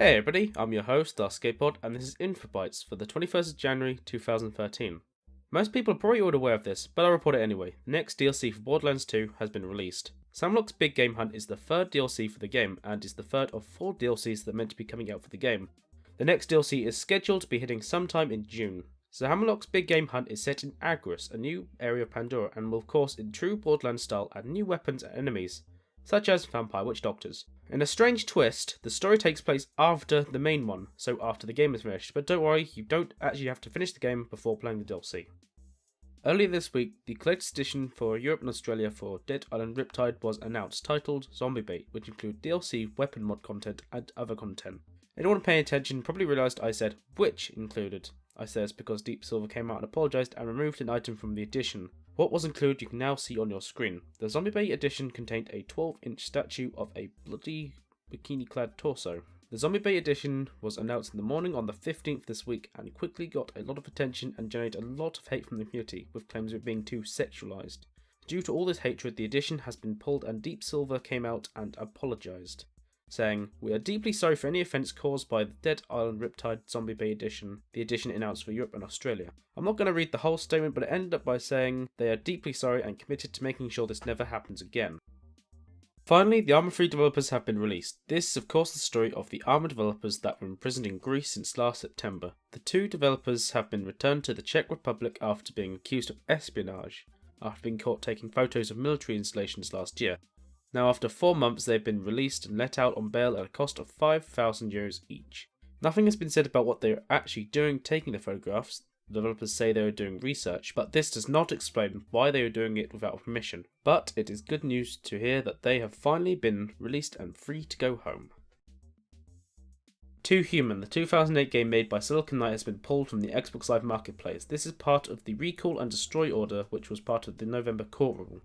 Hey everybody, I'm your host, Skatepod, and this is Info Bytes for the 21st of January 2013. Most people are probably already aware of this, but I'll report it anyway. The next DLC for Borderlands 2 has been released. Samlock's Big Game Hunt is the third DLC for the game, and is the third of 4 DLCs that are meant to be coming out for the game. The next DLC is scheduled to be hitting sometime in June. Samlock's Big Game Hunt is set in Agris, a new area of Pandora, and will of course in true Borderlands style add new weapons and enemies, such as vampire witch doctors. In a strange twist, the story takes place after the main one, so after the game is finished, but don't worry, you don't actually have to finish the game before playing the DLC. Earlier this week, the collector's edition for Europe and Australia for Dead Island Riptide was announced, titled Zombie Bait, which include DLC, weapon mod content, and other content. Anyone paying attention probably realised I said which included. I say this because Deep Silver came out and apologised and removed an item from the edition. What was included you can now see on your screen. The Zombie Bait edition contained a 12-inch statue of a bloody bikini-clad torso. The Zombie Bait edition was announced in the morning on the 15th this week and quickly got a lot of attention and generated a lot of hate from the community, with claims of it being too sexualised. Due to all this hatred, the edition has been pulled and Deep Silver came out and apologised, saying, "We are deeply sorry for any offence caused by the Dead Island Riptide Zombie Bay edition, the edition announced for Europe and Australia." I'm not going to read the whole statement, but it ended up by saying they are deeply sorry and committed to making sure this never happens again. Finally, the Arma 3 developers have been released. This is of course the story of the Arma developers that were imprisoned in Greece since last September. The 2 developers have been returned to the Czech Republic after being accused of espionage, after being caught taking photos of military installations last year. Now after 4 months they've been released and let out on bail at a cost of €5,000 each. Nothing has been said about what they are actually doing taking the photographs. The developers say they are doing research, but this does not explain why they are doing it without permission. But it is good news to hear that they have finally been released and free to go home. Too Human, the 2008 game made by Silicon Knight, has been pulled from the Xbox Live Marketplace. This is part of the Recall and Destroy order, which was part of the November court rule.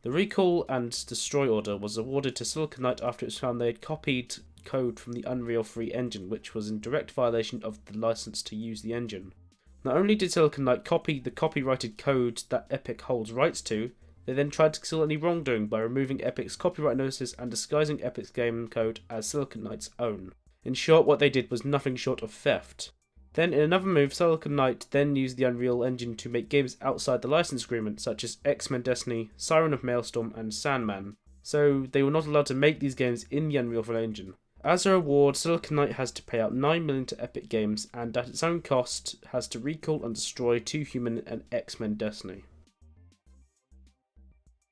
The Recall and Destroy order was awarded to Silicon Knight after it was found they had copied code from the Unreal 3 engine, which was in direct violation of the license to use the engine. Not only did Silicon Knight copy the copyrighted code that Epic holds rights to, they then tried to conceal any wrongdoing by removing Epic's copyright notices and disguising Epic's game code as Silicon Knight's own. In short, what they did was nothing short of theft. Then, in another move, Silicon Knight then used the Unreal Engine to make games outside the license agreement, such as X-Men Destiny, Siren of Maelstrom, and Sandman, so they were not allowed to make these games in the Unreal Engine. As a reward, Silicon Knight has to pay out $9 million to Epic Games, and at its own cost has to recall and destroy Too Human and X-Men Destiny.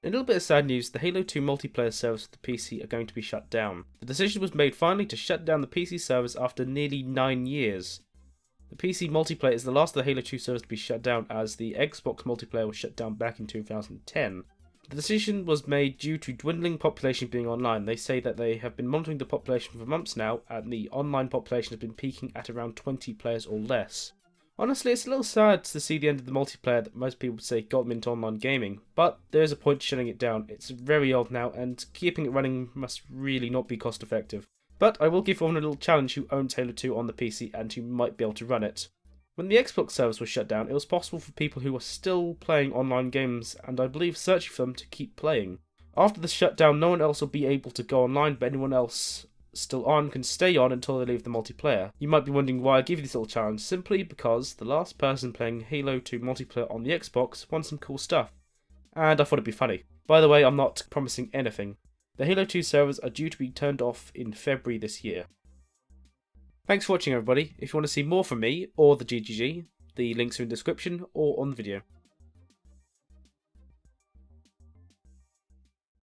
In a little bit of sad news, the Halo 2 multiplayer servers for the PC are going to be shut down. The decision was made finally to shut down the PC servers after nearly 9 years. The PC multiplayer is the last of the Halo 2 servers to be shut down, as the Xbox multiplayer was shut down back in 2010. The decision was made due to dwindling population being online. They say that they have been monitoring the population for months now, and the online population has been peaking at around 20 players or less. Honestly, it's a little sad to see the end of the multiplayer that most people would say got them into online gaming, but there is a point to shutting it down. It's very old now, and keeping it running must really not be cost effective. But I will give everyone a little challenge who owns Halo 2 on the PC and who might be able to run it. When the Xbox servers were shut down, it was possible for people who were still playing online games, and I believe searching for them, to keep playing. After the shutdown, no one else will be able to go online, but anyone else still on can stay on until they leave the multiplayer. You might be wondering why I give you this little challenge, simply because the last person playing Halo 2 multiplayer on the Xbox won some cool stuff, and I thought it'd be funny. By the way, I'm not promising anything. The Halo 2 servers are due to be turned off in February this year. Thanks for watching everybody. If you want to see more from me or the GGG, the links are in the description or on the video.